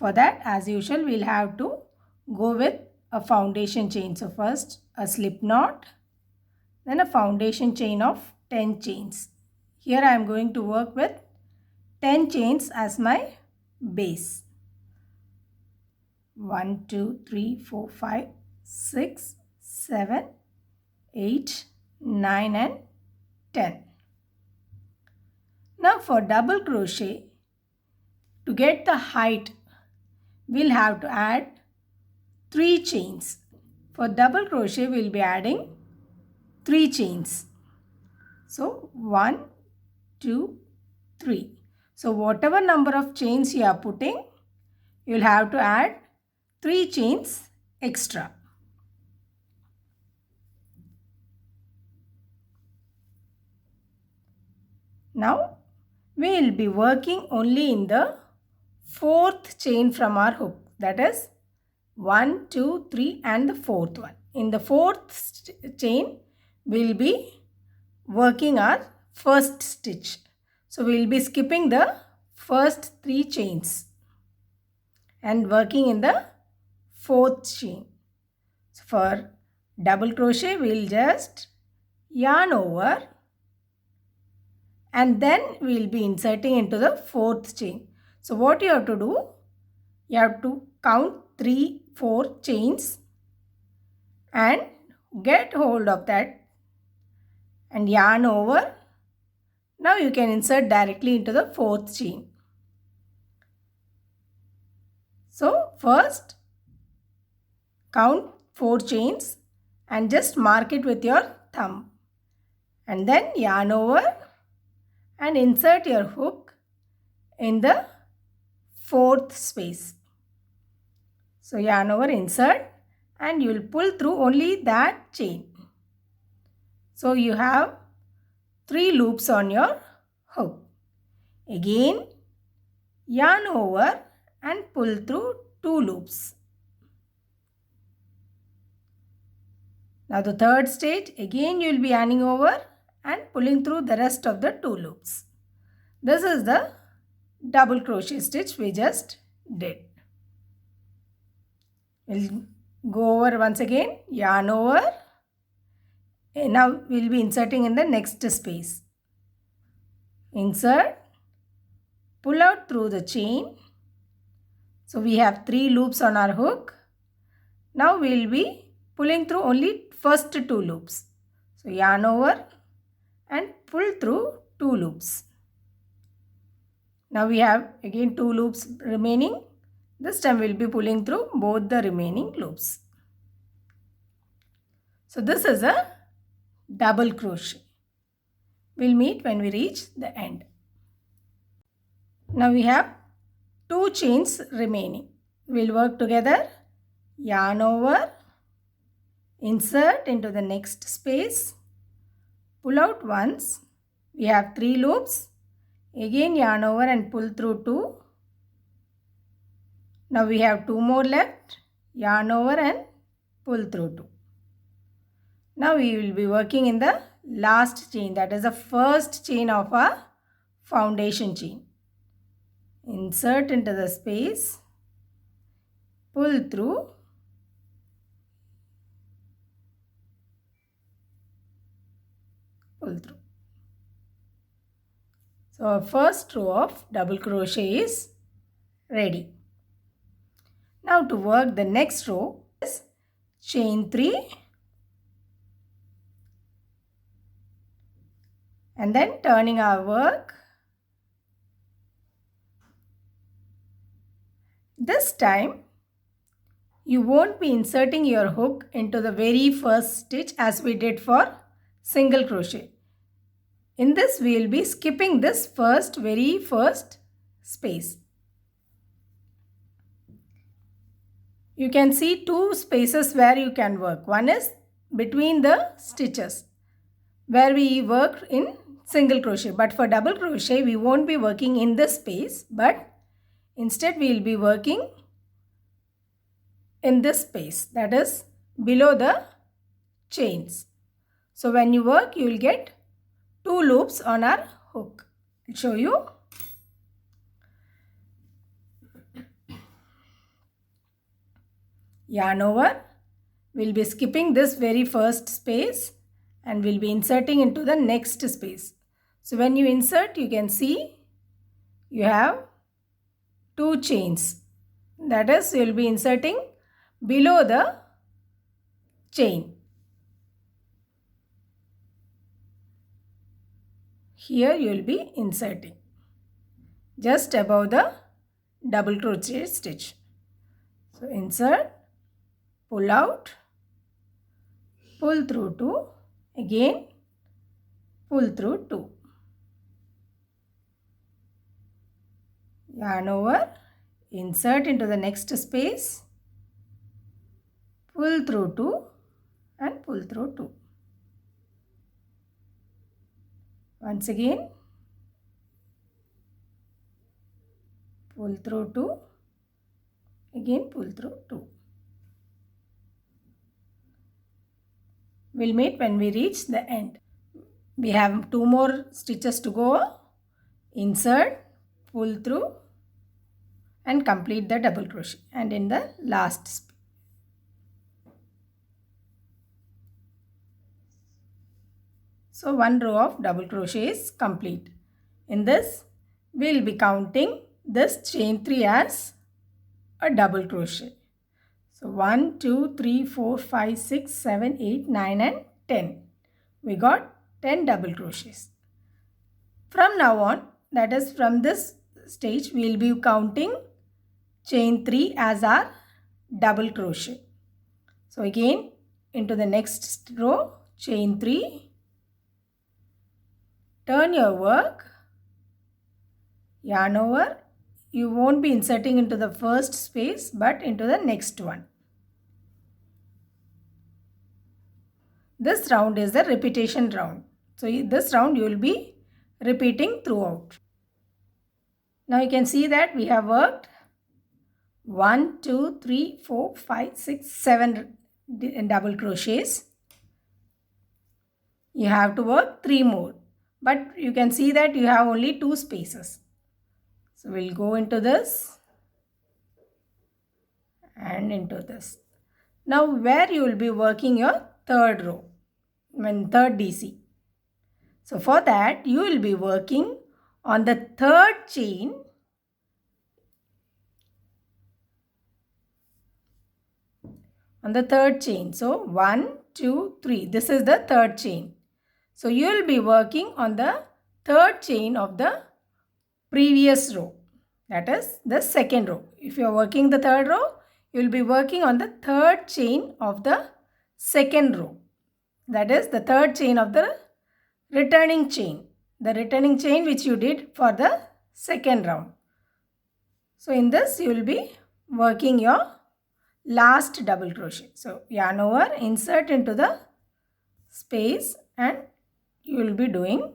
for that, as usual, we'll have to go with a foundation chain. So first a slip knot, then a foundation chain of 10 chains. Here I am going to work with 10 chains as my base. 1, 2, 3, 4, 5, 6, 7, 8, 9 and 10. Now for double crochet, to get the height, we'll have to add 3 chains. For double crochet, we'll be adding 3 chains. So 1, 2, 3. So whatever number of chains you are putting, you'll have to add 3 chains extra. Now we will be working only in the 4th chain from our hook, that is 1, 2, 3 and the 4th one. In the 4th chain we will be working our first stitch. So we will be skipping the first 3 chains and working in the 4th chain. So for double crochet we will just yarn over and then we will be inserting into the 4th chain. So what you have to do, you have to count 3, 4 chains and get hold of that and yarn over. Now you can insert directly into the 4th chain. So first count 4 chains and just mark it with your thumb and then yarn over and insert your hook in the 4th space. So yarn over, insert, and you will pull through only that chain. So you have 3 loops on your hook. Again yarn over and pull through 2 loops. Now the 3rd stage, again you will be yarning over and pulling through the rest of the 2 loops. This is the double crochet stitch we just did. We'll go over once again, yarn over. Now we'll be inserting in the next space. Insert, pull out through the chain. So we have 3 loops on our hook. Now we'll be pulling through only first 2 loops. So yarn over and pull through 2 loops. Now we have again 2 loops remaining. This time we'll be pulling through both the remaining loops. So this is a double crochet. We'll meet when we reach the end. Now we have 2 chains remaining. We'll work together. Yarn over, insert into the next space, pull out once. We have 3 loops. Again yarn over and pull through 2. Now we have 2 more left. Yarn over and pull through 2. Now we will be working in the last chain, that is the first chain of our foundation chain. Insert into the space, pull through, pull through. So our first row of double crochet is ready. Now to work the next row is chain 3 and then turning our work. This time you won't be inserting your hook into the very first stitch as we did for single crochet. In this we will be skipping this very first space. You can see 2 spaces where you can work. One is between the stitches where we work in single crochet, but for double crochet we won't be working in this space, but instead we will be working in this space, that is below the chains. So when you work, you will get 2 loops on our hook. I'll show you. yarn over. We'll be skipping this very first space and we'll be inserting into the next space. So when you insert, you can see you have 2 chains. That is, you'll be inserting below the chain. Here you will be inserting just above the double crochet stitch. So insert, pull out, pull through 2, again pull through 2. Yarn over, insert into the next space, pull through 2 and pull through 2. Once again, pull through 2, again pull through 2. We'll meet when we reach the end. We have 2 more stitches to go. Insert, pull through and complete the double crochet, and in the last space. So 1 row of double crochet is complete. In this, we will be counting this chain 3 as a double crochet. So 1, 2, 3, 4, 5, 6, 7, 8, 9 and 10. We got 10 double crochets. From now on, that is from this stage, we will be counting chain 3 as our double crochet. So again, into the next row, chain 3. Turn your work, yarn over. You won't be inserting into the first space but into the next one. This round is the repetition round. So this round you will be repeating throughout. Now you can see that we have worked 1, 2, 3, 4, 5, 6, 7 double crochets. You have to work 3 more. But you can see that you have only 2 spaces. So we'll go into this and into this. Now where you will be working your third row, third DC. So for that you will be working on the third chain. On the third chain. So 1, 2, 3. This is the third chain. So you will be working on the third chain of the previous row. That is the second row. If you are working the third row, you will be working on the third chain of the second row. That is the third chain of the returning chain. The returning chain which you did for the second round. So in this you will be working your last double crochet. So yarn over, insert into the space and you will be doing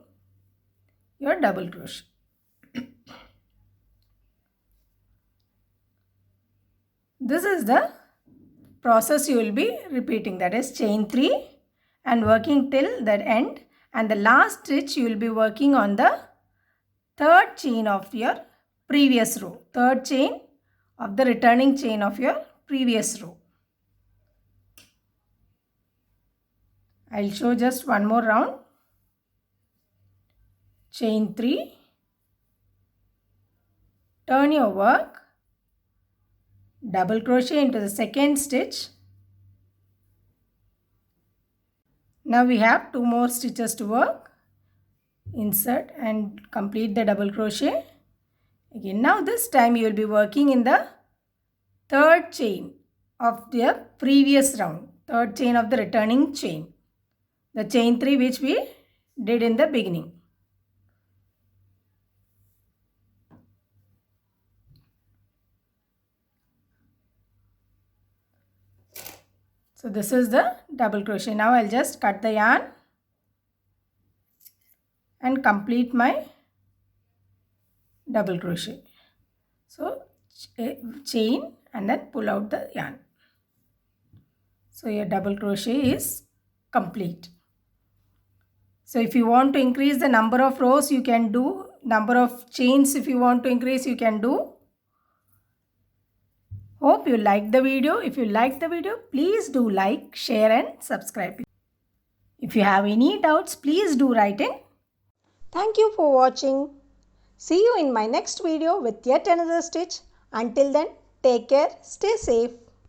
your double crochet. This is the process you will be repeating, that is chain 3 and working till the end, and the last stitch you will be working on the third chain of your previous row, third chain of the returning chain of your previous row. I will show just one more round. Chain 3, turn your work, double crochet into the second stitch. Now we have 2 more stitches to work. Insert and complete the double crochet. Again, now this time you will be working in the third chain of the previous round, third chain of the returning chain, the chain 3 which we did in the beginning. So this is the double crochet. Now I'll just cut the yarn and complete my double crochet. So chain and then pull out the yarn. So your double crochet is complete. So if you want to increase the number of rows, you can do. Number of chains if you want to increase, you can do. Hope you liked the video. If you liked the video, please do like, share and subscribe. If you have any doubts, please do write in. Thank you for watching. See you in my next video with yet another stitch. Until then, take care, stay safe.